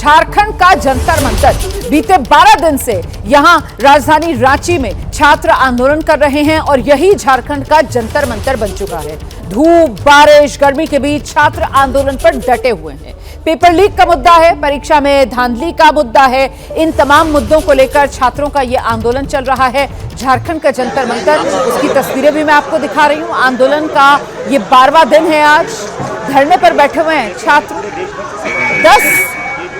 झारखंड का जंतर मंतर। बीते 12 दिन से यहां राजधानी रांची में छात्र आंदोलन कर रहे हैं और यही झारखंड का जंतर मंतर बन चुका है। धूप, बारिश, गर्मी के बीच छात्र आंदोलन पर डटे हुए हैं। पेपर लीक का मुद्दा है, परीक्षा में धांधली का मुद्दा है। इन तमाम मुद्दों को लेकर छात्रों का यह आंदोलन चल रहा है। झारखंड का जंतर मंतर, उसकी तस्वीरें भी मैं आपको दिखा रही हूं। आंदोलन का ये 12वां दिन है। आज धरने पर बैठे हुए हैं छात्र। 10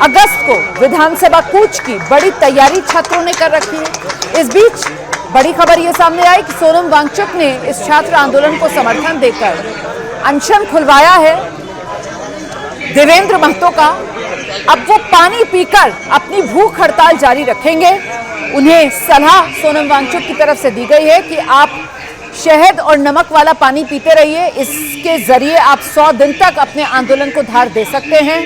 अगस्त को विधानसभा कूच की बड़ी तैयारी छात्रों ने कर रखी है। इस बीच बड़ी खबर यह सामने आई कि सोनम वांगचुक ने इस छात्र आंदोलन को समर्थन देकर अनशन खुलवाया है देवेंद्र महतो का। अब वो पानी पीकर अपनी भूख हड़ताल जारी रखेंगे। उन्हें सलाह सोनम वांगचुक की तरफ से दी गई है कि आप शहद और नमक वाला पानी पीते रहिए। इसके जरिए आप 100 दिन तक अपने आंदोलन को धार दे सकते हैं।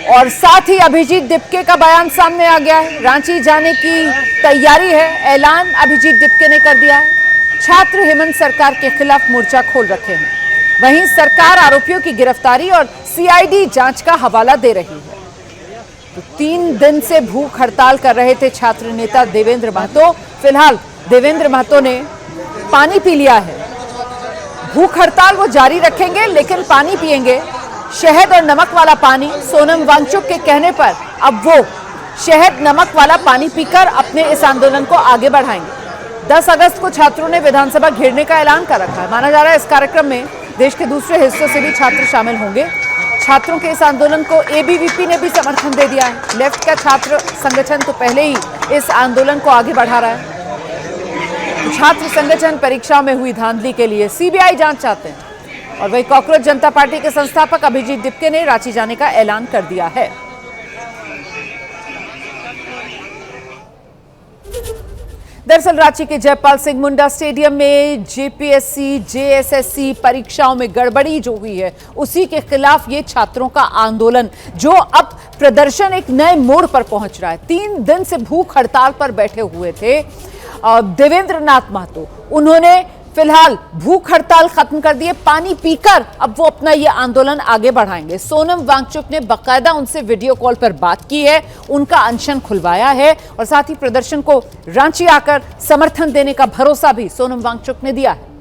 और साथ ही अभिजीत दिपके का बयान सामने आ गया है। रांची जाने की तैयारी है, ऐलान अभिजीत दिपके ने कर दिया है। छात्र हेमंत सरकार के खिलाफ मोर्चा खोल रखे हैं। वहीं सरकार आरोपियों की गिरफ्तारी और सीआईडी जांच का हवाला दे रही है। तो 3 दिन से भूख हड़ताल कर रहे थे छात्र नेता देवेंद्र महतो। फिलहाल देवेंद्र महतो ने पानी पी लिया है। भूख हड़ताल वो जारी रखेंगे, लेकिन पानी पिएंगे, शहद और नमक वाला पानी। सोनम वांगचुक के कहने पर अब वो शहद नमक वाला पानी पीकर अपने इस आंदोलन को आगे बढ़ाएंगे। 10 अगस्त को छात्रों ने विधानसभा घेरने का ऐलान कर रखा है। माना जा रहा है इस कार्यक्रम में देश के दूसरे हिस्सों से भी छात्र शामिल होंगे। छात्रों के इस आंदोलन को एबीवीपी ने भी समर्थन दे दिया है। लेफ्ट का छात्र संगठन तो पहले ही इस आंदोलन को आगे बढ़ा रहा है। छात्र संगठन परीक्षाओं में हुई धांधली के लिए सीबीआई जांच चाहते हैं। और वही कॉकरोच जनता पार्टी के संस्थापक अभिजीत दिपके ने रांची जाने का ऐलान कर दिया है। दरअसल रांची के जयपाल सिंह मुंडा स्टेडियम में जेपीएससी, जेएसएससी परीक्षाओं में गड़बड़ी जो हुई है, उसी के खिलाफ ये छात्रों का आंदोलन, जो अब प्रदर्शन एक नए मोड़ पर पहुंच रहा है। 3 दिन से भूख हड़ताल पर बैठे हुए थे देवेंद्र नाथ महतो। उन्होंने फिलहाल भूख हड़ताल खत्म कर दिए। पानी पीकर अब वो अपना ये आंदोलन आगे बढ़ाएंगे। सोनम वांगचुक ने बकायदा उनसे वीडियो कॉल पर बात की है, उनका अनशन खुलवाया है और साथ ही प्रदर्शन को रांची आकर समर्थन देने का भरोसा भी सोनम वांगचुक ने दिया है।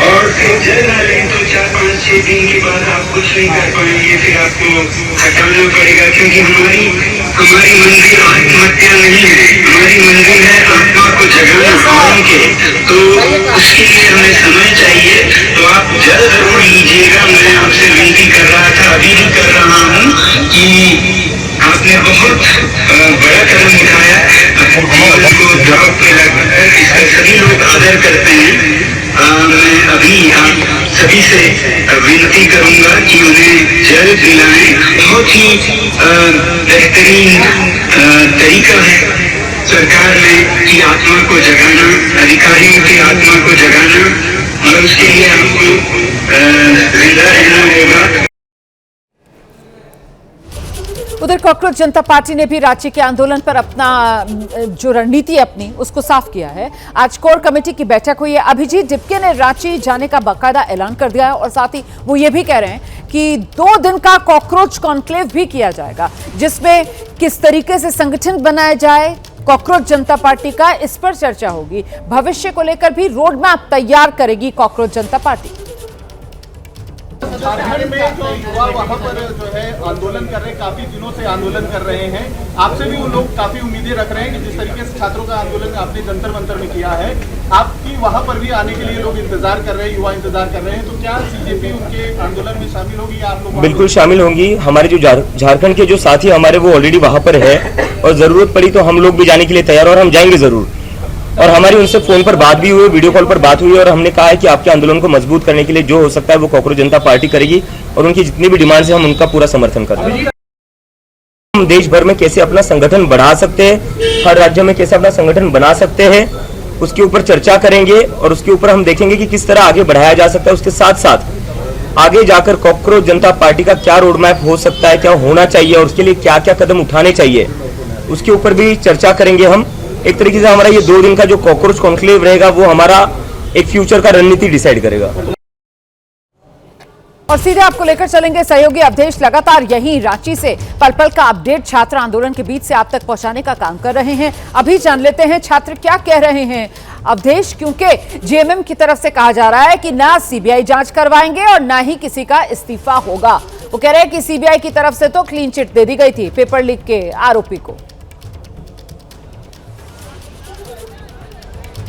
और जल ना लें तो 4-5-6 दिन के बाद आप कुछ नहीं कर पाएंगे, फिर आपको हटाना पड़ेगा। क्योंकि हमारी मंजिल आत्महत्या नहीं है, हमारी मंजिल है आत्मा को जगाना पानी के। तो उसके लिए हमें समय चाहिए। तो आप जल जरूर लीजिएगा। मैं आपसे विनती कर रहा था, अभी भी कर रहा हूँ कि आपने बहुत बड़ा कदम उठाया। को ड्रॉप पे लगाकर इसका सभी लोग आदर करते हैं। मैं अभी आप सभी से विनती करूंगा कि उन्हें जल दिलाएं। बहुत ही बेहतरीन तरीका है सरकार में कि आत्मा को जगाना, अधिकारियों की आत्मा को जगाना, और उसके लिए हमको जिंदा रहना होगा। उधर कॉकरोच जनता पार्टी ने भी रांची के आंदोलन पर अपना जो रणनीति अपनी उसको साफ किया है। आज कोर कमेटी की बैठक हुई है। अभिजीत दिपके ने रांची जाने का बाकायदा ऐलान कर दिया है और साथ ही वो ये भी कह रहे हैं कि 2 दिन का कॉकरोच कॉन्क्लेव भी किया जाएगा, जिसमें किस तरीके से संगठन बनाया जाए कॉकरोच जनता पार्टी का, इस पर चर्चा होगी। भविष्य को लेकर भी रोड मैप तैयार करेगी कॉकरोच जनता पार्टी। झारखंड में जो युवा वहाँ पर जो है आंदोलन कर रहे हैं, काफी दिनों से आंदोलन कर रहे हैं। आपसे भी वो लोग काफी उम्मीदें रख रहे हैं कि जिस तरीके से छात्रों का आंदोलन आपने जंतर मंतर में किया है, आपकी वहाँ पर भी आने के लिए लोग इंतजार कर रहे हैं, युवा इंतजार कर रहे हैं। तो क्या सीजेपी उनके आंदोलन में शामिल होगी या आप लोग? बिल्कुल शामिल होंगी। हमारे जो झारखंड के जो साथी हमारे वो ऑलरेडी वहाँ पर है और जरूरत पड़ी तो हम लोग भी जाने के लिए तैयार, और हम जाएंगे जरूर। और हमारी उनसे फोन पर बात भी हुई, वीडियो कॉल पर बात हुई, और हमने कहा है कि आपके आंदोलन को मजबूत करने के लिए जो हो सकता है वो कॉकरोच जनता पार्टी करेगी और उनकी जितनी भी डिमांड्स है हम उनका पूरा समर्थन करते हैं। हम देश भर में कैसे अपना संगठन बढ़ा सकते हैं, हर राज्य में कैसे अपना संगठन बना सकते हैं, उसके ऊपर चर्चा करेंगे और उसके ऊपर हम देखेंगे कि किस तरह आगे बढ़ाया जा सकता है। उसके साथ साथ आगे जाकर कॉकरोच जनता पार्टी का क्या रोड मैप हो सकता है, क्या होना चाहिए और उसके लिए क्या क्या कदम उठाने चाहिए, उसके ऊपर भी चर्चा करेंगे हम। एक तरीके से हमारा ये 2 दिन का जो कॉकरोच कॉन्क्लेव रहेगा वो हमारा एक फ्यूचर का रणनीति डिसाइड करेगा। और सीधे आपको लेकर चलेंगे सहयोगी अवधेश, लगातार यहीं रांची से पल पल का अपडेट छात्र आंदोलन के बीच से आप तक पहुंचाने का काम कर रहे हैं। अभी जान लेते हैं छात्र क्या कह रहे हैं अवधेश, क्योंकि जेएमएम की तरफ से कहा जा रहा है कि ना सीबीआई जांच करवाएंगे और ना ही किसी का इस्तीफा होगा। वो कह रहे हैं कि सीबीआई की तरफ से तो क्लीन चिट दे दी गई थी पेपर लीक के आरोपी को।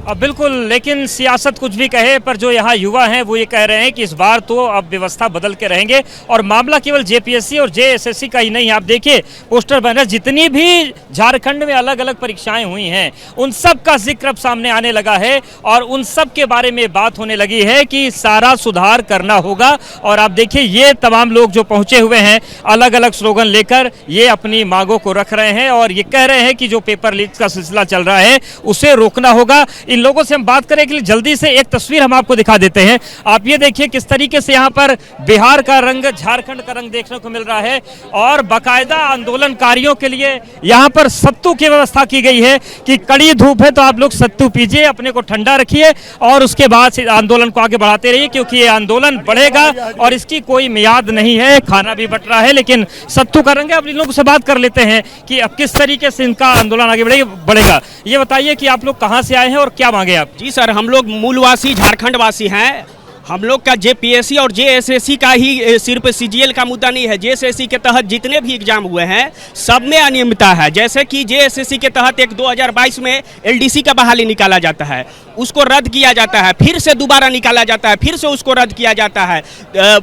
अब बिल्कुल, लेकिन सियासत कुछ भी कहे पर जो यहाँ युवा हैं वो ये कह रहे हैं कि इस बार तो अब व्यवस्था बदल के रहेंगे। और मामला केवल जेपीएससी और जेएसएससी का ही नहीं, आप देखिए पोस्टर बैनर, जितनी भी झारखंड में अलग अलग परीक्षाएं हुई हैं उन सब का जिक्र अब सामने आने लगा है और उन सब के बारे में बात होने लगी है कि सारा सुधार करना होगा। और आप देखिए ये तमाम लोग जो पहुंचे हुए हैं अलग अलग स्लोगन लेकर ये अपनी मांगों को रख रहे हैं और ये कह रहे हैं कि जो पेपर लीक का सिलसिला चल रहा है उसे रोकना होगा। इन लोगों से हम बात करें कि जल्दी से एक तस्वीर हम आपको दिखा देते हैं। आप ये देखिए किस तरीके से यहाँ पर बिहार का रंग, झारखंड का रंग देखने को मिल रहा है और बाकायदा आंदोलनकारियों के लिए यहाँ पर सत्तू की व्यवस्था की गई है कि कड़ी धूप है तो आप लोग सत्तू पीजिए, अपने को ठंडा रखिए और उसके बाद से आंदोलन को आगे बढ़ाते रहिए, क्योंकि ये आंदोलन बढ़ेगा और इसकी कोई मियाद नहीं है। खाना भी बट रहा है लेकिन सत्तू का रंग है। अब इन लोगों से बात कर लेते हैं कि अब किस तरीके से इनका आंदोलन आगे बढ़ेगा। ये बताइए कि आप लोग कहाँ से आए हैं और क्या मांगे आप? जी सर, हम लोग मूलवासी झारखंड वासी हैं। हम लोग का जेपीएससी और जेएसएससी का ही सिर्फ सीजीएल का मुद्दा नहीं है। जेएसएससी के तहत जितने भी एग्जाम हुए हैं सब में अनियमितता है। जैसे कि जेएसएससी के तहत एक 2022 में एलडीसी का बहाली निकाला जाता है, उसको रद्द किया जाता है, फिर से दोबारा निकाला जाता है, फिर से उसको रद्द किया जाता है,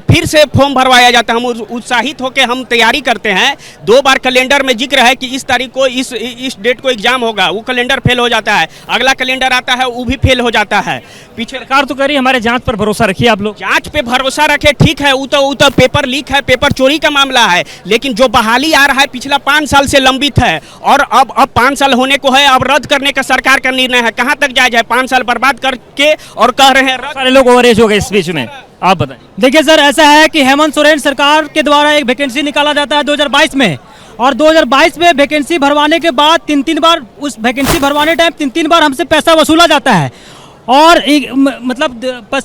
फिर से फॉर्म भरवाया जाता है। हम उत्साहित होकर हम तैयारी करते हैं। 2 बार कैलेंडर में जिक्र है कि इस तारीख को इस डेट को एग्जाम होगा, वो कैलेंडर फेल हो जाता है। अगला कैलेंडर आता है वो भी फेल हो जाता है। पीछे सरकार तो कह रही है हमारे जांच पर भरोसा रखिए आप लोग। जांच पे भरोसा रखे, ठीक है, वो तो पेपर लीक है, पेपर चोरी का मामला है, लेकिन जो बहाली आ रहा है पिछला 5 साल से लंबित है और अब 5 साल होने को है, अब रद्द करने का सरकार का निर्णय है। कहां तक जायज है? 5 साल बर्बाद करके और कह रहे हैं सारे लोग ओवरेज हो गए इस बीच में। आप बताएं। देखिए सर, ऐसा है कि हेमंत सोरेन सरकार के द्वारा एक वैकेंसी निकाला जाता है 2022 में और 2022 में वैकेंसी भरवाने के बाद 3-3 बार उस वैकेंसी भरवाने टाइम 3-3 बार हमसे पैसा वसूला जाता है और मतलब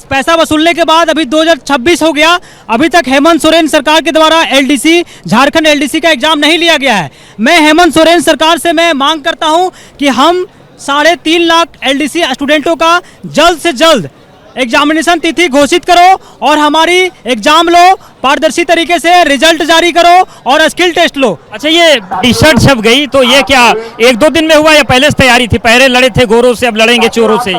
पैसा वसूलने के बाद अभी 2026 हो गया, अभी तक हेमंत सोरेन सरकार के द्वारा एलडीसी, झारखंड एलडीसी का एग्जाम नहीं लिया गया है। मैं हेमंत सोरेन सरकार से मैं मांग करता हूं कि हम 3.5 लाख एलडीसी स्टूडेंटों का जल्द से जल्द एग्जामिनेशन तिथि घोषित करो और हमारी एग्जाम लो, पारदर्शी तरीके से रिजल्ट जारी करो और स्किल टेस्ट लो। अच्छा, ये टी शर्ट छप गई तो ये क्या 1-2 दिन में हुआ या पहले से तैयारी थी? पहले लड़े थे गोरों से, अब लड़ेंगे चोरों से।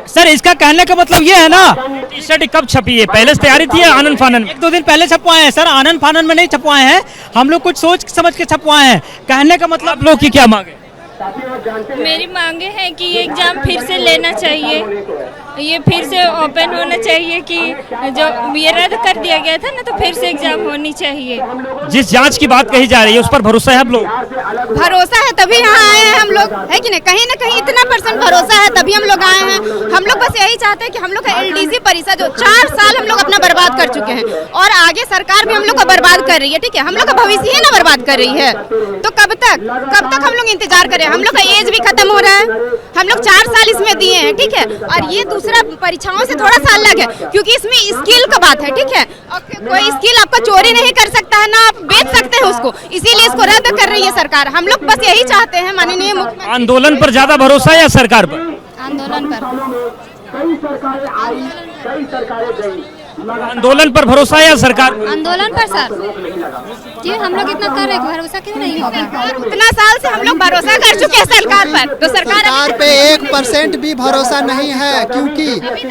सर, इसका कहने का मतलब ये है ना, टी शर्ट कब छपी है? पहले से तैयारी थी या आनंद फानन में? 1-2 दिन पहले छपवाए हैं सर, आनंद फानन में नहीं छपवाए हैं, हम लोग कुछ सोच समझ के छपवाए हैं। कहने का मतलब आप लोग की क्या मांगे? मेरी मांगे हैं कि ये एग्ज़ाम फिर से लेना चाहिए, ये फिर से ओपन होना चाहिए कि जो ये रद्द कर दिया गया था ना, तो फिर से एग्जाम होनी चाहिए। जिस जांच की बात कही जा रही है उस पर भरोसा है आप लोग? भरोसा है तभी यहाँ आए हैं हम लोग, है कि नहीं? कहीं ना कहीं इतना % भरोसा है तभी हम लोग आए हैं। हम लोग बस यही चाहते हैं कि हम लोग का एलडीसी परीक्षा जो 4 साल हम लोग अपना बर्बाद कर चुके हैं और आगे सरकार भी हम लोग को बर्बाद कर रही है, ठीक है? हम लोग का भविष्य ही ना बर्बाद कर रही है, तो कब तक हम लोग इंतजार करें? हम लोग का एज भी खत्म हो रहा है, हम लोग 4 साल इसमें दिए हैं, ठीक है? और ये दूसरा परीक्षाओं से थोड़ा सा अलग है क्योंकि इसमें स्किल का बात है, ठीक है? और कोई स्किल आपका चोरी नहीं कर सकता है, ना आप बेच सकते हैं उसको, इसीलिए इसको रद्द कर रही है सरकार। हम लोग बस यही चाहते हैं माननीय मुख्यमंत्री। आंदोलन पर ज्यादा भरोसा या सरकार पर? आंदोलन पर। आंदोलन पर भरोसा या सरकार? आंदोलन पर सर, जी हम लोग इतना कर रहे हैं, भरोसा क्यों नहीं होगा? उतना साल से हम लोग भरोसा कर चुके हैं सरकार पर, तो सरकार पे 1% भी भरोसा नहीं है, क्योंकि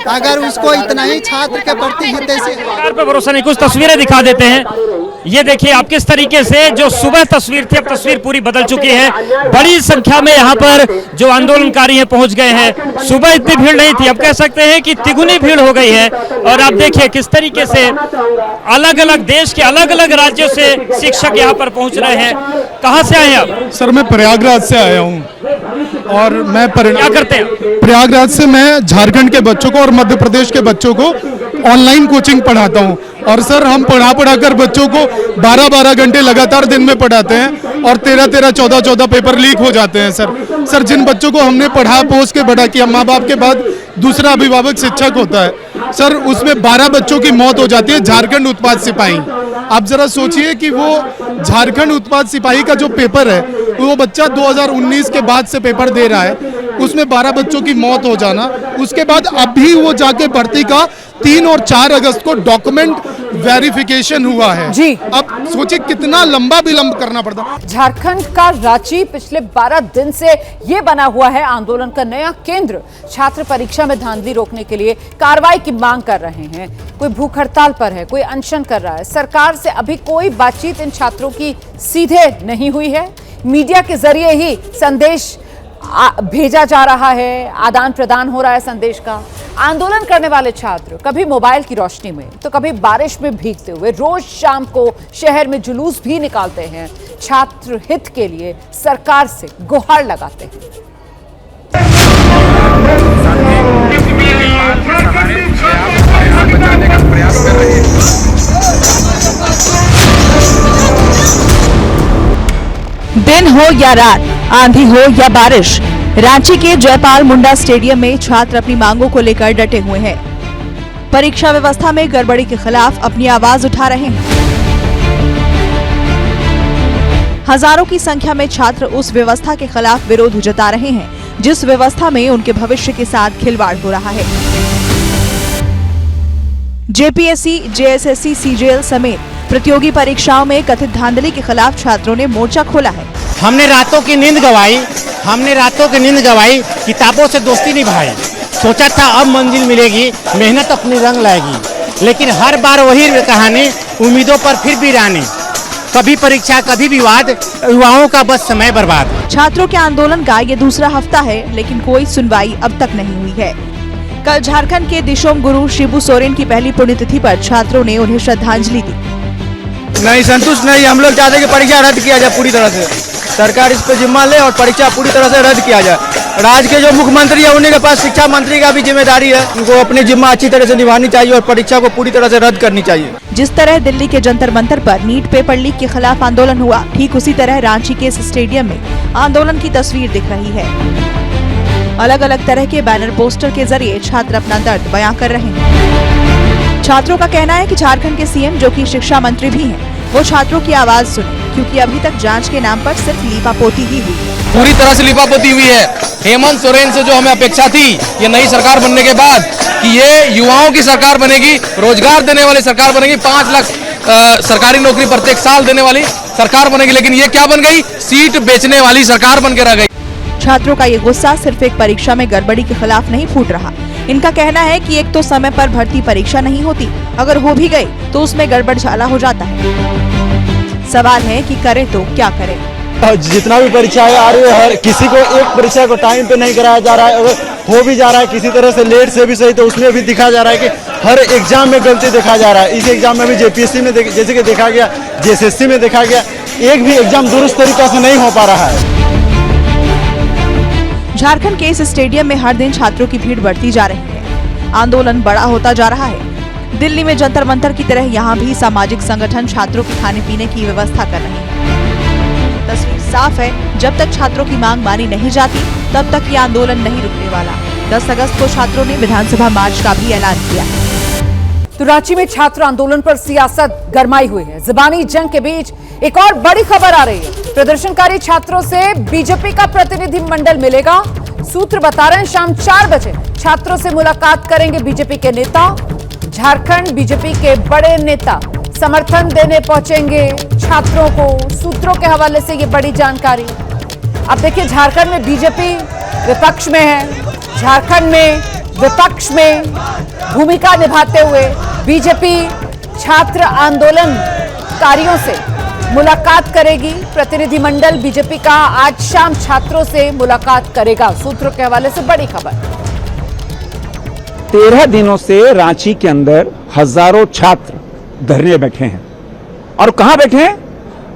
अगर उसको इतना ही छात्र के प्रति हितैषी सरकार पर भरोसा नहीं। कुछ तस्वीरें दिखा देते हैं। ये देखिए आप किस तरीके से, जो सुबह तस्वीर थी अब तस्वीर पूरी बदल चुकी है। बड़ी संख्या में यहाँ पर जो आंदोलनकारी हैं पहुंच गए हैं। सुबह इतनी भीड़ नहीं थी, अब कह सकते हैं कि तिगुनी भीड़ हो गई है। और आप देखिए किस तरीके से अलग अलग देश के अलग अलग राज्यों से शिक्षक यहाँ पर पहुंच रहे हैं। कहाँ से आए आप? सर, मैं प्रयागराज से आया हूँ और मैं क्या करते हैं? प्रयागराज से मैं झारखंड के बच्चों को और मध्य प्रदेश के बच्चों को ऑनलाइन कोचिंग पढ़ाता हूँ। और सर, हम पढ़ा कर बच्चों को 12-12 घंटे लगातार दिन में पढ़ाते हैं और 13-13, 14-14 पेपर लीक हो जाते हैं। सर जिन बच्चों को हमने पोस के बड़ा किया, माँ बाप के बाद दूसरा अभिभावक शिक्षक होता है, सर उसमें 12 बच्चों की मौत हो जाती है झारखंड उत्पाद सिपाही। आप जरा सोचिए कि वो झारखंड उत्पाद सिपाही का जो पेपर है वो बच्चा 2019 के बाद से पेपर दे रहा है, उसमें 12 बच्चों की मौत हो जाना, उसके बाद अभी वो जाके भर्ती का 3 और 4 अगस्त को डॉक्यूमेंट वेरिफिकेशन हुआ है जी। अब सोचिए कितना लंबा विलंब करना पड़ता। झारखंड का रांची पिछले 12 दिन से ये बना हुआ है आंदोलन का नया केंद्र। छात्र परीक्षा में धांधली रोकने के लिए कार्रवाई की मांग कर रहे हैं। कोई भूख हड़ताल पर है, कोई अनशन कर रहा है। सरकार से अभी कोई बातचीत इन छात्रों की सीधे नहीं हुई है। मीडिया के जरिए ही संदेश भेजा जा रहा है, आदान प्रदान हो रहा है संदेश का। आंदोलन करने वाले छात्र कभी मोबाइल की रोशनी में तो कभी बारिश में भीगते हुए रोज शाम को शहर में जुलूस भी निकालते हैं। छात्र हित के लिए सरकार से गुहार लगाते हैं। दिन हो या रात, आंधी हो या बारिश, रांची के जयपाल मुंडा स्टेडियम में छात्र अपनी मांगों को लेकर डटे हुए हैं। परीक्षा व्यवस्था में गड़बड़ी के खिलाफ अपनी आवाज उठा रहे हैं। हजारों की संख्या में छात्र उस व्यवस्था के खिलाफ विरोध जता रहे हैं जिस व्यवस्था में उनके भविष्य के साथ खिलवाड़ हो रहा है। जेपीएससी, जेएसएससी, सीजीएल समेत प्रतियोगी परीक्षाओं में कथित धांधली के खिलाफ छात्रों ने मोर्चा खोला है। हमने रातों की नींद गवाई, किताबों से दोस्ती निभाई। सोचा था अब मंजिल मिलेगी, मेहनत अपनी रंग लाएगी, लेकिन हर बार वही कहानी, उम्मीदों पर फिर भी रानी। कभी परीक्षा कभी विवाद, युवाओं का बस समय बर्बाद। छात्रों के आंदोलन का ये दूसरा हफ्ता है, लेकिन कोई सुनवाई अब तक नहीं हुई है। कल झारखंड के दिशोम गुरु शिबू सोरेन की पहली पुण्यतिथि पर छात्रों ने उन्हें श्रद्धांजलि दी। नहीं, संतुष्ट नहीं। हम लोग चाहते हैं कि परीक्षा रद्द किया जाए पूरी तरह से। सरकार इस पर जिम्मा ले और परीक्षा पूरी तरह से रद्द किया जाए। राज्य के जो मुख्यमंत्री है उन्हीं के पास शिक्षा मंत्री का भी जिम्मेदारी है, उनको अपनी जिम्मा अच्छी तरह से निभानी चाहिए और परीक्षा को पूरी तरह से रद्द करनी चाहिए। जिस तरह दिल्ली के जंतर मंतर पर नीट पेपर लीक के खिलाफ आंदोलन हुआ, ठीक उसी तरह रांची के इस स्टेडियम में आंदोलन की तस्वीर दिख रही है। अलग अलग तरह के बैनर पोस्टर के जरिए छात्र अपना दर्द बयां कर रहे हैं। छात्रों का कहना है कि झारखंड के सीएम, जो कि शिक्षा मंत्री भी हैं, वो छात्रों की आवाज सुने, क्योंकि अभी तक जांच के नाम पर सिर्फ लीपापोती ही हुई। पूरी तरह से लीपापोती हुई है। हेमंत सोरेन से जो हमें अपेक्षा थी ये नई सरकार बनने के बाद कि ये युवाओं की सरकार बनेगी, रोजगार देने वाली सरकार बनेगी, 5 लाख सरकारी नौकरी प्रत्येक साल देने वाली सरकार बनेगी, लेकिन ये क्या बन गई? सीट बेचने वाली सरकार बन के रह गई। छात्रों का ये गुस्सा सिर्फ एक परीक्षा में गड़बड़ी के खिलाफ नहीं फूट रहा। इनका कहना है कि एक तो समय पर भर्ती परीक्षा नहीं होती, अगर हो भी गई तो उसमें गड़बड़ झाला हो जाता है। सवाल है कि करे तो क्या करे। जितना भी परीक्षाएं आ रही है, हर किसी को एक परीक्षा को टाइम पे नहीं कराया जा रहा है। अगर हो भी जा रहा है किसी तरह से लेट से भी सही, तो उसमें भी दिखा जा रहा है कि हर एग्जाम में गलती देखा जा रहा है। इस एग्जाम में भी जेपीएससी में जैसे कि देखा गया, जेएसएससी में देखा गया, एक भी एग्जाम दुरुस्त तरीका से नहीं हो पा रहा है। झारखंड के इस स्टेडियम में हर दिन छात्रों की भीड़ बढ़ती जा रही है। आंदोलन बड़ा होता जा रहा है। दिल्ली में जंतर मंतर की तरह यहाँ भी सामाजिक संगठन छात्रों के खाने पीने की व्यवस्था कर रहे हैं। तस्वीर साफ है, जब तक छात्रों की मांग मानी नहीं जाती तब तक ये आंदोलन नहीं रुकने वाला। 10 अगस्त को छात्रों ने विधानसभा मार्च का भी ऐलान किया। तो रांची में छात्र आंदोलन पर सियासत गरमाई हुई है। जुबानी जंग के बीच एक और बड़ी खबर आ रही है। प्रदर्शनकारी छात्रों से बीजेपी का प्रतिनिधि मंडल मिलेगा। सूत्र बता रहे हैं शाम 4 बजे छात्रों से मुलाकात करेंगे बीजेपी के नेता। झारखंड बीजेपी के बड़े नेता समर्थन देने पहुंचेंगे छात्रों को। सूत्रों के हवाले से ये बड़ी जानकारी। अब देखिए, झारखंड में बीजेपी विपक्ष में है। झारखंड में विपक्ष में भूमिका निभाते हुए बीजेपी छात्र आंदोलनकारियों से मुलाकात करेगी। प्रतिनिधिमंडल बीजेपी का आज शाम छात्रों से मुलाकात करेगा। सूत्रों के हवाले से बड़ी खबर। 13 दिनों से रांची के अंदर हजारों छात्र धरने बैठे हैं। और कहां बैठे हैं?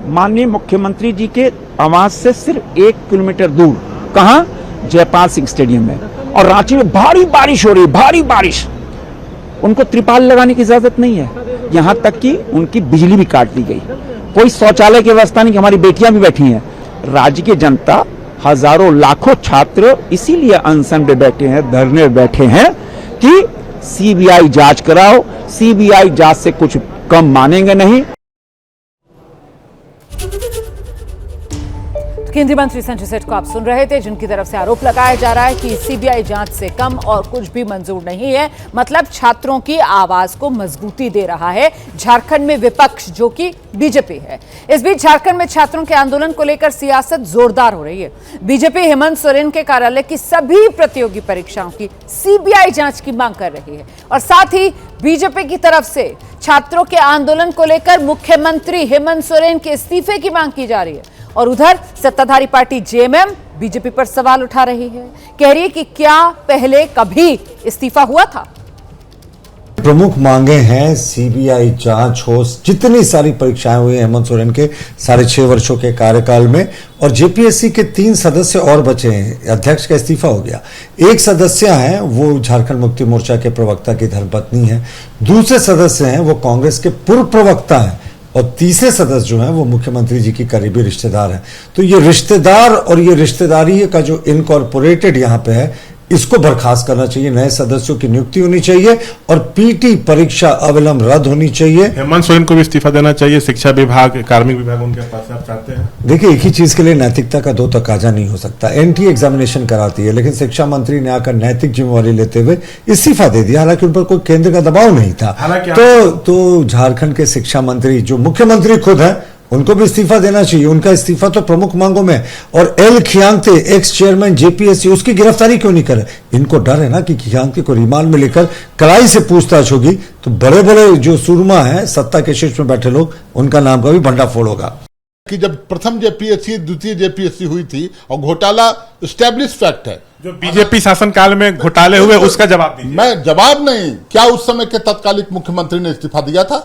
माननीय मुख्यमंत्री जी के आवास से सिर्फ 1 किलोमीटर दूर। कहां? जयपाल सिंह स्टेडियम में। और रांची में भारी बारिश हो रही, भारी बारिश। उनको त्रिपाल लगाने की इजाजत नहीं है। यहां तक कि उनकी बिजली भी काट दी गई। कोई शौचालय की व्यवस्था नहीं कि हमारी बेटियां भी बैठी हैं। राज्य की जनता, हजारों लाखों छात्र इसीलिए अनशन पे बैठे हैं, धरने बैठे हैं कि सीबीआई जांच कराओ, सीबीआई जांच से कुछ कम मानेंगे नहीं। केंद्रीय मंत्री संजय सेठ को आप सुन रहे थे, जिनकी तरफ से आरोप लगाया जा रहा है कि सीबीआई जांच से कम और कुछ भी मंजूर नहीं है। मतलब छात्रों की आवाज को मजबूती दे रहा है झारखंड में विपक्ष, जो कि बीजेपी है। इस बीच झारखंड में छात्रों के आंदोलन को लेकर सियासत जोरदार हो रही है। बीजेपी हेमंत सोरेन के कार्यालय की सभी प्रतियोगी परीक्षाओं की सीबीआई जांच की मांग कर रही है और साथ ही बीजेपी की तरफ से छात्रों के आंदोलन को लेकर मुख्यमंत्री हेमंत सोरेन के इस्तीफे की मांग की जा रही है। और उधर सत्ताधारी पार्टी जेएमएम बीजेपी पर सवाल उठा रही है, कह रही है कि क्या पहले कभी इस्तीफा हुआ था। प्रमुख मांगे हैं सीबीआई जांच हो, जितनी सारी परीक्षाएं हुई हेमंत सोरेन के 6.5 वर्षों के कार्यकाल में, और जेपीएससी के 3 सदस्य और बचे हैं। अध्यक्ष का इस्तीफा हो गया, एक सदस्य हैं वो झारखंड मुक्ति मोर्चा के प्रवक्ता की धर्मपत्नी है, दूसरे सदस्य हैं वो कांग्रेस के पूर्व प्रवक्ता हैं, और तीसरे सदस्य जो हैं वो मुख्यमंत्री जी की करीबी रिश्तेदार हैं। तो ये रिश्तेदार और ये रिश्तेदारी का जो इनकॉर्पोरेटेड यहाँ पे है, इसको बर्खास्त करना चाहिए, नए सदस्यों की नियुक्ति होनी चाहिए और पीटी परीक्षा अविलंब रद्द होनी चाहिए। हेमंत सोरेन को भी इस्तीफा देना चाहिए। शिक्षा विभाग, कार्मिक विभाग उनके पास आप चाहते हैं? देखिए, एक ही चीज के लिए नैतिकता का 2 तकाजा नहीं हो सकता। एनटीए एग्जामिनेशन कराती है, लेकिन शिक्षा मंत्री ने आकर नैतिक जिम्मेवारी लेते हुए इस्तीफा दे दिया, हालांकि उन पर कोई केंद्र का दबाव नहीं था। तो झारखंड के शिक्षा मंत्री जो मुख्यमंत्री खुद है, उनको भी इस्तीफा देना चाहिए। उनका इस्तीफा तो प्रमुख मांगों में। और एल खियांगते, एक्स चेयरमैन जेपीएससी, उसकी गिरफ्तारी क्यों नहीं करे? इनको डर है ना कि खियांगते को रिमांड में लेकर कड़ाई से पूछताछ होगी तो बड़े बड़े जो सुरमा है, सत्ता के शीर्ष में बैठे लोग, उनका नाम का भी भंडाफोड़ होगा। कि जब प्रथम जेपीएससी, द्वितीय जेपीएससी हुई थी और घोटाला एस्टैब्लिश फैक्ट है, जो बीजेपी शासनकाल में घोटाले हुए, उसका जवाब दीजिए। मैं जवाब नहीं, क्या उस समय के तत्कालिक मुख्यमंत्री ने इस्तीफा दिया था?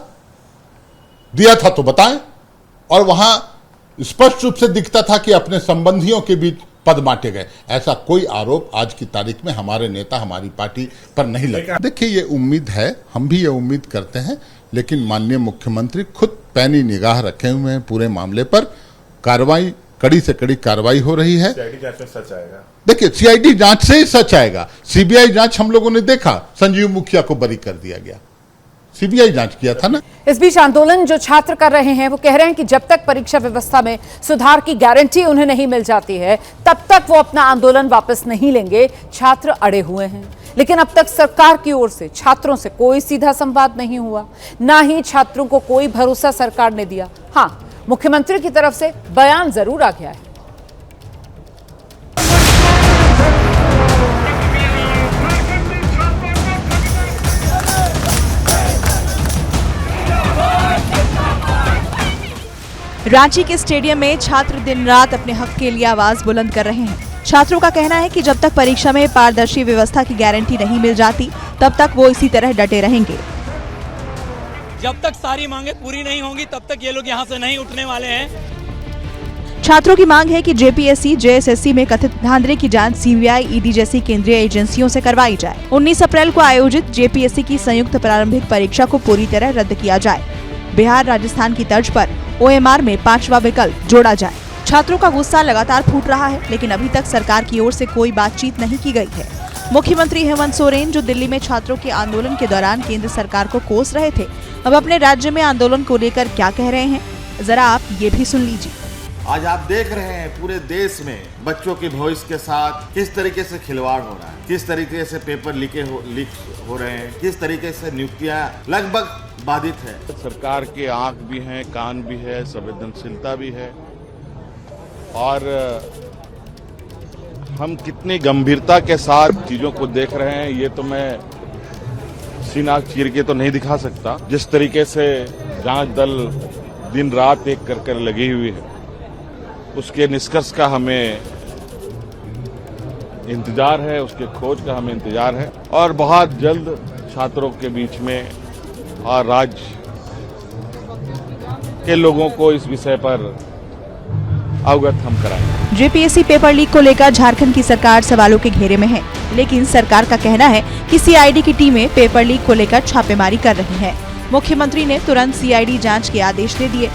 दिया था तो बताएं। और वहां स्पष्ट रूप से दिखता था कि अपने संबंधियों के बीच पद बांटे गए। ऐसा कोई आरोप आज की तारीख में हमारे नेता, हमारी पार्टी पर नहीं लगा। देखिए, ये उम्मीद है, हम भी ये उम्मीद करते हैं, लेकिन माननीय मुख्यमंत्री खुद पैनी निगाह रखे हुए हैं पूरे मामले पर। कार्रवाई, कड़ी से कड़ी कार्रवाई हो रही है। सीआईडी जांच में सच आएगा। देखिए, सीआईडी जांच से ही सच आएगा। सीबीआई जांच हम लोगों ने देखा, संजीव मुखिया को बरी कर दिया गया, सीबीआई जांच किया था ना। इस बीच आंदोलन जो छात्र कर रहे हैं, वो कह रहे हैं कि जब तक परीक्षा व्यवस्था में सुधार की गारंटी उन्हें नहीं मिल जाती है, तब तक वो अपना आंदोलन वापस नहीं लेंगे। छात्र अड़े हुए हैं, लेकिन अब तक सरकार की ओर से छात्रों से कोई सीधा संवाद नहीं हुआ, ना ही छात्रों को कोई भरोसा सरकार ने दिया। हाँ, मुख्यमंत्री की तरफ से बयान जरूर आ गया है। रांची के स्टेडियम में छात्र दिन रात अपने हक के लिए आवाज बुलंद कर रहे हैं। छात्रों का कहना है कि जब तक परीक्षा में पारदर्शी व्यवस्था की गारंटी नहीं मिल जाती, तब तक वो इसी तरह डटे रहेंगे। जब तक सारी मांगे पूरी नहीं होंगी, तब तक ये लोग यहाँ से नहीं उठने वाले हैं। छात्रों की मांग है कि जेपीएससी, जेएसएससी में कथित धांधली की जांच सीबीआई, ईडी जैसी केंद्रीय एजेंसियों से करवाई जाए। 19 अप्रैल को आयोजित जेपीएससी की संयुक्त प्रारंभिक परीक्षा को पूरी तरह रद्द किया जाए। बिहार, राजस्थान की तर्ज पर ओएमआर में 5वां विकल्प जोड़ा जाए। छात्रों का गुस्सा लगातार फूट रहा है, लेकिन अभी तक सरकार की ओर से कोई बातचीत नहीं की गई है। मुख्यमंत्री हेमंत सोरेन, जो दिल्ली में छात्रों के आंदोलन के दौरान केंद्र सरकार को कोस रहे थे, अब अपने राज्य में आंदोलन को लेकर क्या कह रहे हैं, जरा आप ये भी सुन लीजिए। आज आप देख रहे हैं पूरे देश में बच्चों के भविष्य के साथ किस तरीके से खिलवाड़ हो रहा है, किस तरीके से पेपर लीक हो रहे हैं, किस तरीके से नियुक्तियां लगभग बाधित है। सरकार के आंख भी हैं, कान भी है, संवेदनशीलता भी है, और हम कितनी गंभीरता के साथ चीजों को देख रहे हैं, ये तो मैं सीना चीर के तो नहीं दिखा सकता। जिस तरीके से जांच दल दिन रात एक कर लगी हुई है, उसके निष्कर्ष का हमें इंतजार है, उसके खोज का हमें इंतजार है, और बहुत जल्द छात्रों के बीच में और राज्य के लोगों को इस विषय पर अवगत हम कराएंगे। जेपीएससी पेपर लीक को लेकर झारखंड की सरकार सवालों के घेरे में है, लेकिन सरकार का कहना है कि सीआईडी की टीमें पेपर लीक को लेकर छापेमारी कर रही हैं। मुख्यमंत्री ने तुरंत सीआईडी जांच के आदेश दे दिए।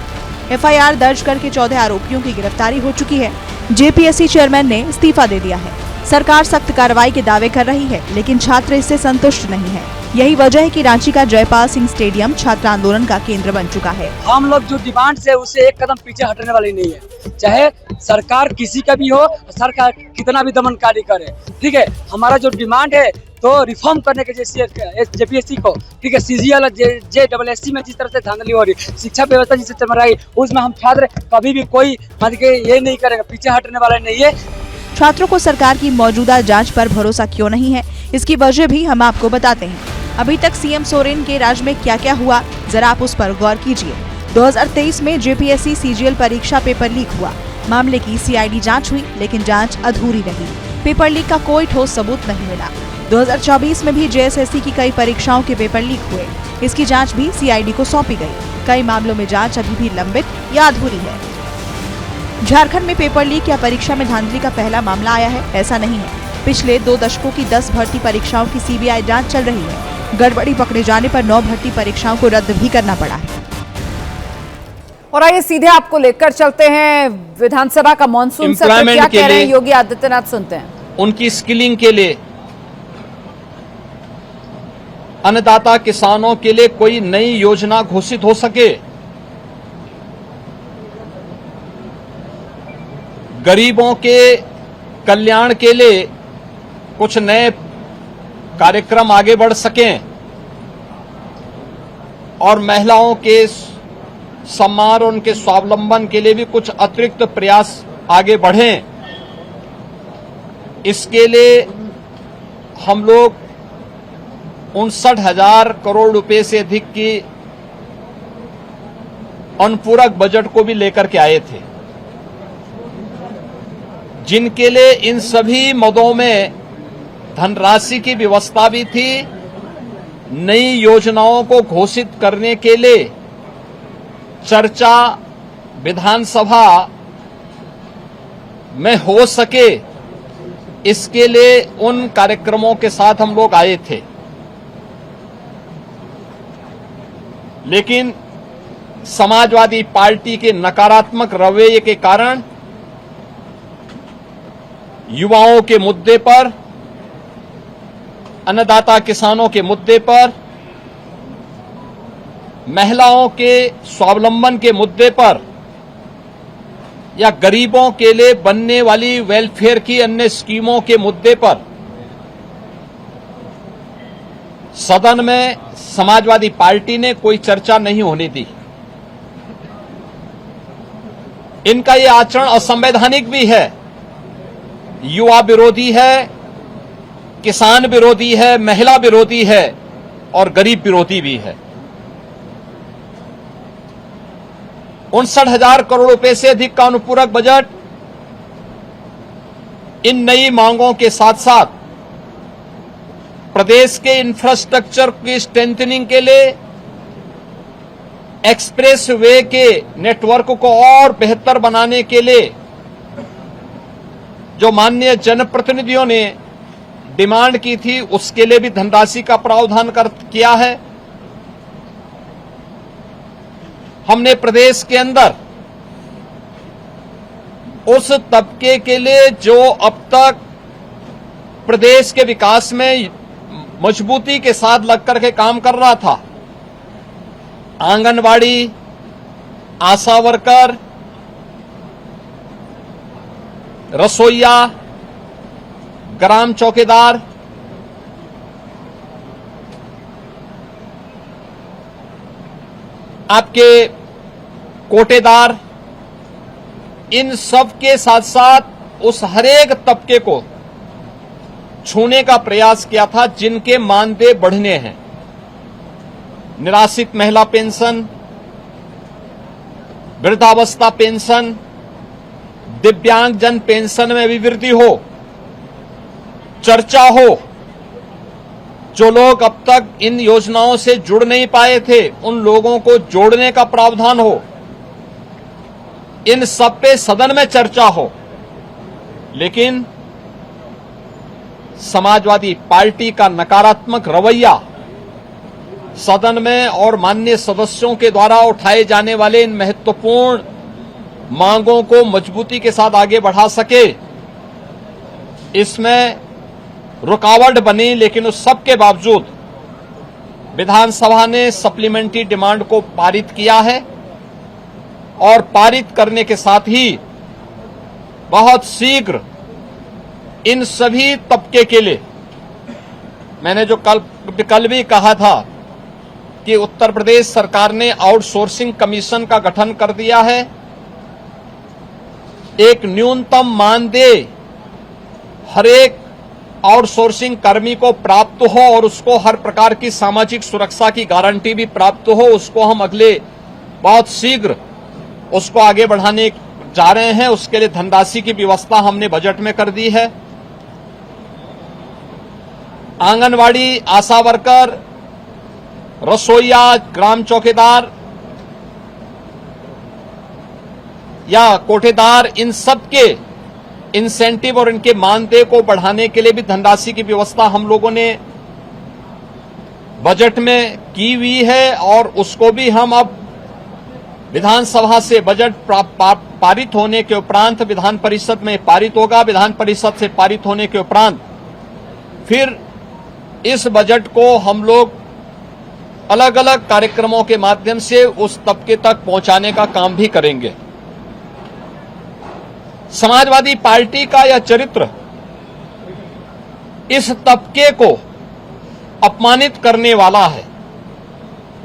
एफआईआर दर्ज करके 14 आरोपियों की गिरफ्तारी हो चुकी है। जेपीएससी चेयरमैन ने इस्तीफा दे दिया है। सरकार सख्त कार्रवाई के दावे कर रही है, लेकिन छात्र इससे संतुष्ट नहीं है। यही वजह है कि रांची का जयपाल सिंह स्टेडियम छात्र आंदोलन का केंद्र बन चुका है। हम लोग जो डिमांड से उससे एक कदम पीछे हटने वाली नहीं है, चाहे सरकार किसी का भी हो, सरकार कितना भी दमनकारी करे, ठीक है। हमारा जो डिमांड है तो रिफॉर्म करने के जैसे जेपीएससी को, ठीक है, सीजीएल जेएसएससी में जिस तरह से धांधली हो रही, शिक्षा व्यवस्था जिससे चल रही, उसमें हम छात्र कभी भी कोई ये नहीं करेंगे, पीछे हटने वाला नहीं है। छात्रों को सरकार की मौजूदा जांच पर भरोसा क्यों नहीं है, इसकी वजह भी हम आपको बताते हैं। अभी तक सीएम सोरेन के राज में क्या क्या हुआ, जरा आप उस पर गौर कीजिए। 2023 में जेपीएससी सीजीएल परीक्षा पेपर लीक हुआ। मामले की सीआईडी जांच हुई, लेकिन जांच अधूरी रही। पेपर लीक का कोई ठोस सबूत नहीं मिला। 2024 में भी जेएसएससी की कई परीक्षाओं के पेपर लीक हुए। इसकी जांच भी सीआईडी को सौंपी गई। कई मामलों में जांच अभी भी लंबित या अधूरी है। झारखंड में पेपर लीक या परीक्षा में धांधली का पहला मामला आया है, ऐसा नहीं है। पिछले 2 दशकों की 10 भर्ती परीक्षाओं की सीबीआई जांच चल रही है। गड़बड़ी पकड़े जाने पर 9 भर्ती परीक्षाओं को रद्द भी करना पड़ा है। और आइए सीधे आपको लेकर चलते हैं विधानसभा का मॉनसून सत्र, क्या कह रहे हैं योगी आदित्यनाथ, सुनते हैं। उनकी स्किलिंग के लिए, अन्नदाता किसानों के लिए कोई नई योजना घोषित हो सके, गरीबों के कल्याण के लिए कुछ नए कार्यक्रम आगे बढ़ सकें और महिलाओं के सम्मान और उनके स्वावलंबन के लिए भी कुछ अतिरिक्त प्रयास आगे बढ़ें, इसके लिए हम लोग 59,000 करोड़ रुपए से अधिक की अनुपूरक बजट को भी लेकर के आए थे, जिनके लिए इन सभी मदों में धनराशि की व्यवस्था भी थी। नई योजनाओं को घोषित करने के लिए चर्चा विधानसभा में हो सके, इसके लिए उन कार्यक्रमों के साथ हम लोग आए थे। लेकिन समाजवादी पार्टी के नकारात्मक रवैये के कारण युवाओं के मुद्दे पर, अन्नदाता किसानों के मुद्दे पर, महिलाओं के स्वावलंबन के मुद्दे पर या गरीबों के लिए बनने वाली वेलफेयर की अन्य स्कीमों के मुद्दे पर सदन में समाजवादी पार्टी ने कोई चर्चा नहीं होने दी। इनका ये आचरण असंवैधानिक भी है, युवा विरोधी है, किसान विरोधी है, महिला विरोधी है और गरीब विरोधी भी है। 59,000 करोड़ रुपए से अधिक का अनुपूरक बजट इन नई मांगों के साथ साथ प्रदेश के इंफ्रास्ट्रक्चर की स्ट्रेंथनिंग के लिए, एक्सप्रेस वे के नेटवर्क को और बेहतर बनाने के लिए जो माननीय जनप्रतिनिधियों ने डिमांड की थी, उसके लिए भी धनराशि का प्रावधान किया है। हमने प्रदेश के अंदर उस तबके के लिए जो अब तक प्रदेश के विकास में मजबूती के साथ लगकर के काम कर रहा था, आंगनवाड़ी, आशा वर्कर, रसोइया, ग्राम चौकीदार, आपके कोटेदार, इन सब के साथ साथ उस हरेक तबके को छूने का प्रयास किया था जिनके मानदेय बढ़ने हैं। निराश्रित महिला पेंशन, वृद्धावस्था पेंशन, दिव्यांगजन पेंशन में भी वृद्धि हो, चर्चा हो। जो लोग अब तक इन योजनाओं से जुड़ नहीं पाए थे, उन लोगों को जोड़ने का प्रावधान हो। इन सब पे सदन में चर्चा हो। लेकिन समाजवादी पार्टी का नकारात्मक रवैया सदन में और माननीय सदस्यों के द्वारा उठाए जाने वाले इन महत्वपूर्ण मांगों को मजबूती के साथ आगे बढ़ा सके, इसमें रुकावट बनी, लेकिन उस सब के बावजूद विधानसभा ने सप्लीमेंट्री डिमांड को पारित किया है और पारित करने के साथ ही बहुत शीघ्र इन सभी तबके के लिए, मैंने जो कल भी कहा था कि उत्तर प्रदेश सरकार ने आउटसोर्सिंग कमीशन का गठन कर दिया है। एक न्यूनतम मानदेय हर एक आउटसोर्सिंग कर्मी को प्राप्त हो और उसको हर प्रकार की सामाजिक सुरक्षा की गारंटी भी प्राप्त हो, उसको हम अगले बहुत शीघ्र उसको आगे बढ़ाने जा रहे हैं। उसके लिए धनराशि की व्यवस्था हमने बजट में कर दी है। आंगनवाड़ी, आशा वर्कर, रसोईया, ग्राम चौकीदार या कोठेदार, इन सब के इंसेंटिव और इनके मानदेय को बढ़ाने के लिए भी धनराशि की व्यवस्था हम लोगों ने बजट में की हुई है और उसको भी हम अब विधानसभा से बजट पारित होने के उपरांत विधान परिषद में पारित होगा। विधान परिषद से पारित होने के उपरांत फिर इस बजट को हम लोग अलग अलग कार्यक्रमों के माध्यम से उस तबके तक पहुंचाने का काम भी करेंगे। समाजवादी पार्टी का यह चरित्र इस तबके को अपमानित करने वाला है,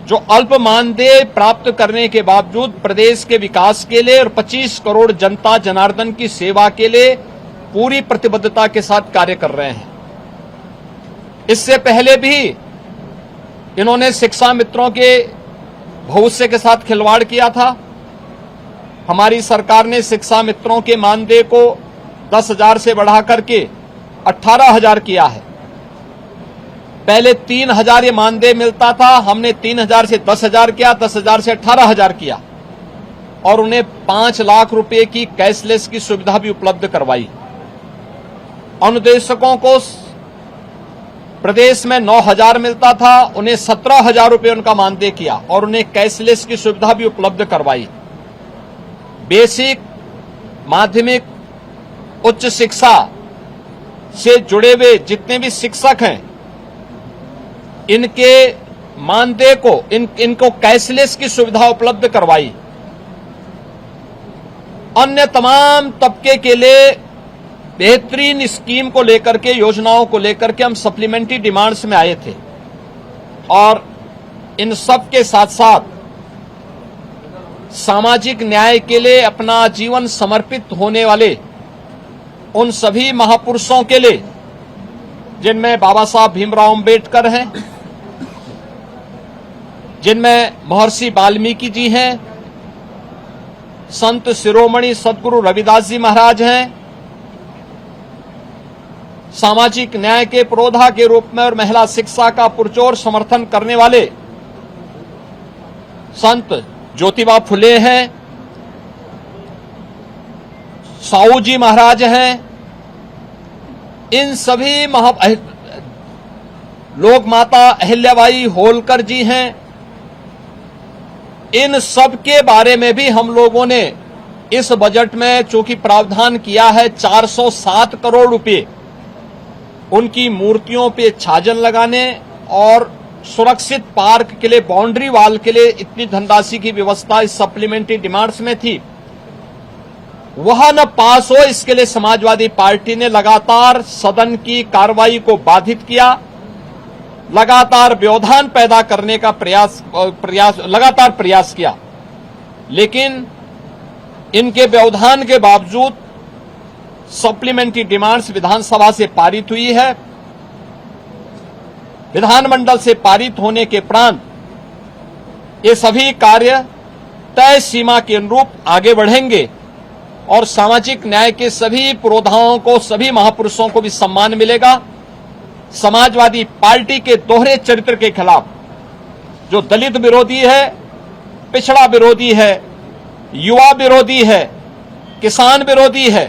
जो अल्प मानदेय प्राप्त करने के बावजूद प्रदेश के विकास के लिए और 25 करोड़ जनता जनार्दन की सेवा के लिए पूरी प्रतिबद्धता के साथ कार्य कर रहे हैं। इससे पहले भी इन्होंने शिक्षा मित्रों के भविष्य के साथ खिलवाड़ किया था। हमारी सरकार ने शिक्षा मित्रों के मानदेय को 10,000 से बढ़ा करके 18,000 किया है। पहले 3,000 ये मानदेय मिलता था, हमने 3,000 से 10,000 किया, 10,000 से 18,000 किया और उन्हें 5 लाख रुपए की कैशलेस की सुविधा भी उपलब्ध करवाई। अनुदेशकों को प्रदेश में 9,000 मिलता था, उन्हें 17,000 रुपए उनका मानदेय किया और उन्हें कैशलेस की सुविधा भी उपलब्ध करवाई। बेसिक, माध्यमिक, उच्च शिक्षा से जुड़े हुए जितने भी शिक्षक हैं, इनके मानदेय को इनको कैशलेस की सुविधा उपलब्ध करवाई। अन्य तमाम तबके के लिए बेहतरीन स्कीम को लेकर के, योजनाओं को लेकर के हम सप्लीमेंट्री डिमांड्स में आए थे और इन सब के साथ साथ सामाजिक न्याय के लिए अपना जीवन समर्पित होने वाले उन सभी महापुरुषों के लिए, जिनमें बाबा साहब भीमराव अंबेडकर हैं, जिनमें महर्षि वाल्मीकि जी हैं, संत शिरोमणि सदगुरु रविदास जी महाराज हैं, सामाजिक न्याय के पुरोधा के रूप में और महिला शिक्षा का पुरजोर समर्थन करने वाले संत ज्योतिबा फुले हैं, साहू जी महाराज हैं। इन सभी लोक माता अहिल्याबाई होलकर जी हैं। इन सब के बारे में भी हम लोगों ने इस बजट में चूंकि प्रावधान किया है 407 करोड़ रुपए उनकी मूर्तियों पे छाजन लगाने और सुरक्षित पार्क के लिए, बाउंड्री वॉल के लिए इतनी धनराशि की व्यवस्था इस सप्लीमेंट्री डिमांड्स में थी, वह न पास हो, इसके लिए समाजवादी पार्टी ने लगातार सदन की कार्रवाई को बाधित किया, लगातार व्यवधान पैदा करने का लगातार प्रयास किया। लेकिन इनके व्यवधान के बावजूद सप्लीमेंट्री डिमांड्स विधानसभा से पारित हुई है। विधानमंडल से पारित होने के उपरांत ये सभी कार्य तय सीमा के अनुरूप आगे बढ़ेंगे और सामाजिक न्याय के सभी पुरोधाओं को, सभी महापुरुषों को भी सम्मान मिलेगा। समाजवादी पार्टी के दोहरे चरित्र के खिलाफ, जो दलित विरोधी है, पिछड़ा विरोधी है, युवा विरोधी है, किसान विरोधी है,